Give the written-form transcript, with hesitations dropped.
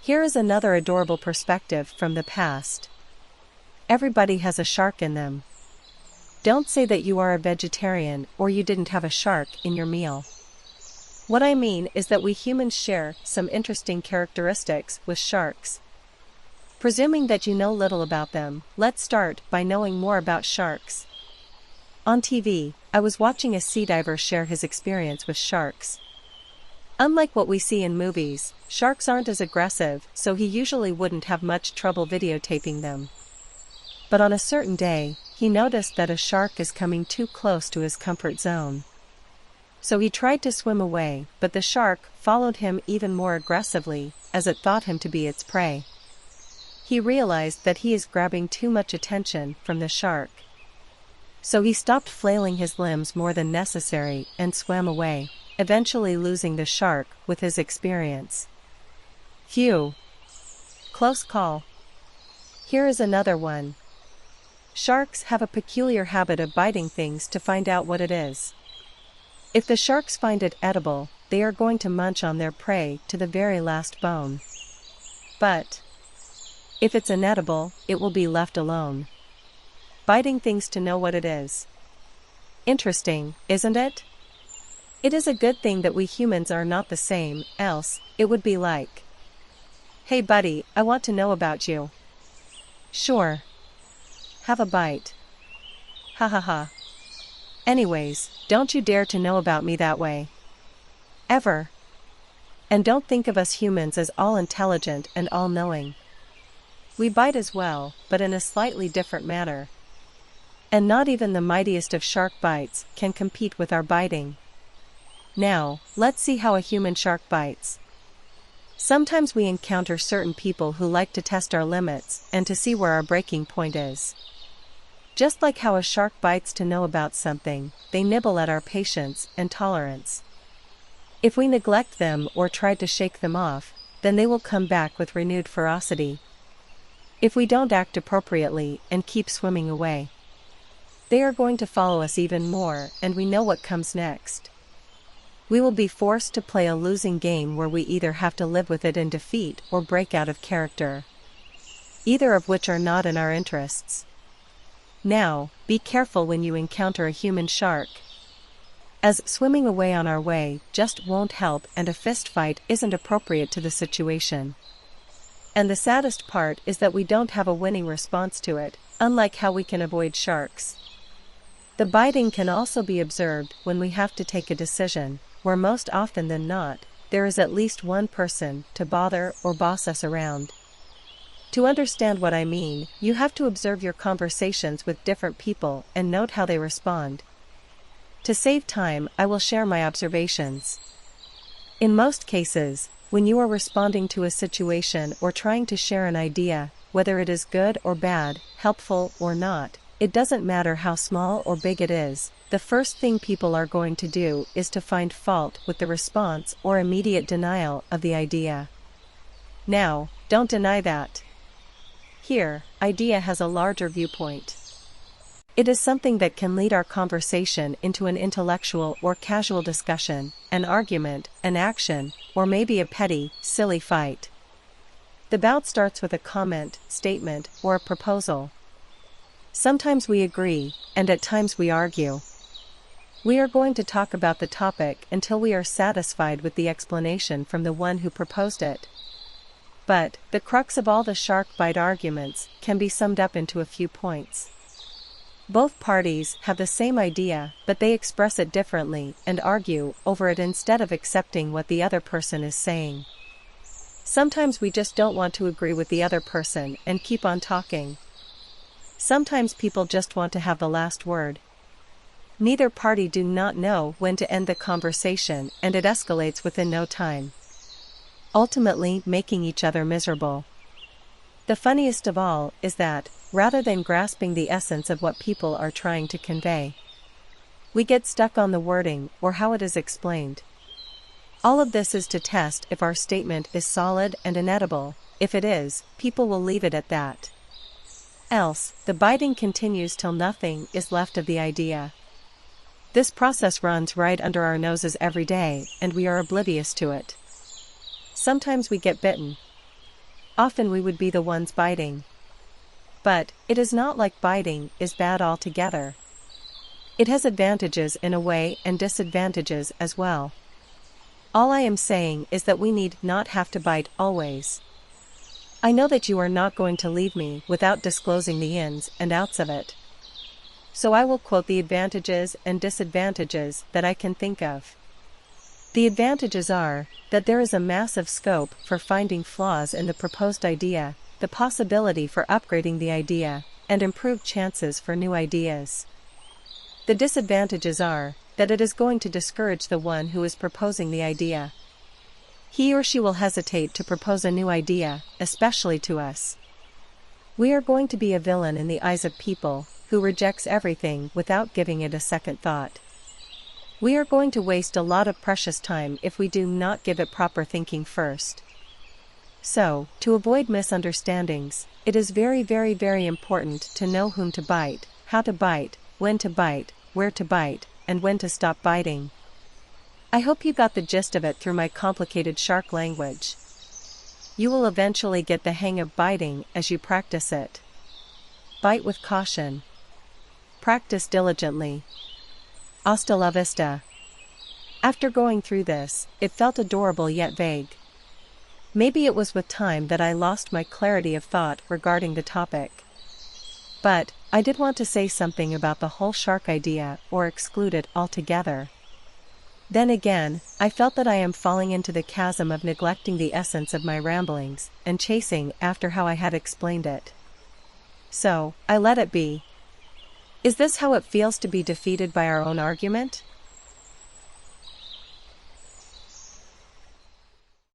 Here is another adorable perspective from the past. Everybody has a shark in them. Don't say that you are a vegetarian or you didn't have a shark in your meal. What I mean is that we humans share some interesting characteristics with sharks. Presuming that you know little about them, let's start by knowing more about sharks. On TV, I was watching a sea diver share his experience with sharks. Unlike what we see in movies, sharks aren't as aggressive, so he usually wouldn't have much trouble videotaping them. But on a certain day, he noticed that a shark is coming too close to his comfort zone. So he tried to swim away, but the shark followed him even more aggressively, as it thought him to be its prey. He realized that he is grabbing too much attention from the shark. So he stopped flailing his limbs more than necessary and swam away, eventually losing the shark with his experience. Phew! Close call. Here is another one. Sharks have a peculiar habit of biting things to find out what it is. If the sharks find it edible, they are going to munch on their prey to the very last bone. But if it's inedible, it will be left alone. Biting things to know what it is. Interesting, isn't it? It is a good thing that we humans are not the same, else it would be like, "Hey buddy, I want to know about you." "Sure. Have a bite." Ha ha ha. Anyways, don't you dare to know about me that way. Ever. And don't think of us humans as all intelligent and all-knowing. We bite as well, but in a slightly different manner. And not even the mightiest of shark bites can compete with our biting. Now, let's see how a human shark bites. Sometimes we encounter certain people who like to test our limits and to see where our breaking point is. Just like how a shark bites to know about something, they nibble at our patience and tolerance. If we neglect them or try to shake them off, then they will come back with renewed ferocity. If we don't act appropriately and keep swimming away, they are going to follow us even more, and we know what comes next. We will be forced to play a losing game where we either have to live with it in defeat or break out of character. Either of which are not in our interests. Now, be careful when you encounter a human shark, as swimming away on our way just won't help and a fist fight isn't appropriate to the situation. And the saddest part is that we don't have a winning response to it, unlike how we can avoid sharks. The biting can also be observed when we have to take a decision, where most often than not, there is at least one person to bother or boss us around. To understand what I mean, you have to observe your conversations with different people and note how they respond. To save time, I will share my observations. In most cases, when you are responding to a situation or trying to share an idea, whether it is good or bad, helpful or not, it doesn't matter how small or big it is, the first thing people are going to do is to find fault with the response or immediate denial of the idea. Now, don't deny that. Here, idea has a larger viewpoint. It is something that can lead our conversation into an intellectual or casual discussion, an argument, an action, or maybe a petty, silly fight. The bout starts with a comment, statement, or a proposal. Sometimes we agree, and at times we argue. We are going to talk about the topic until we are satisfied with the explanation from the one who proposed it. But, the crux of all the shark bite arguments can be summed up into a few points. Both parties have the same idea, but they express it differently and argue over it instead of accepting what the other person is saying. Sometimes we just don't want to agree with the other person and keep on talking. Sometimes people just want to have the last word. Neither party do not know when to end the conversation, and it escalates within no time, ultimately making each other miserable. The funniest of all is that, rather than grasping the essence of what people are trying to convey, we get stuck on the wording or how it is explained. All of this is to test if our statement is solid and inedible. If it is, people will leave it at that. Else, the biting continues till nothing is left of the idea. This process runs right under our noses every day, and we are oblivious to it. Sometimes we get bitten. often we would be the ones biting. But it is not like biting is bad altogether. It has advantages in a way and disadvantages as well. All I am saying is that we need not have to bite always. I know that you are not going to leave me without disclosing the ins and outs of it. So I will quote the advantages and disadvantages that I can think of. The advantages are that there is a massive scope for finding flaws in the proposed idea, the possibility for upgrading the idea, and improved chances for new ideas. The disadvantages are that it is going to discourage the one who is proposing the idea. He or she will hesitate to propose a new idea, especially to us. We are going to be a villain in the eyes of people who rejects everything without giving it a second thought. We are going to waste a lot of precious time if we do not give it proper thinking first. So, to avoid misunderstandings, it is very, very, very important to know whom to bite, how to bite, when to bite, where to bite, and when to stop biting. I hope you got the gist of it through my complicated shark language. You will eventually get the hang of biting as you practice it. Bite with caution. Practice diligently. Hasta la vista. After going through this, it felt adorable yet vague. Maybe it was with time that I lost my clarity of thought regarding the topic. But I did want to say something about the whole shark idea or exclude it altogether. Then again, I felt that I am falling into the chasm of neglecting the essence of my ramblings and chasing after how I had explained it. So, I let it be. Is this how it feels to be defeated by our own argument?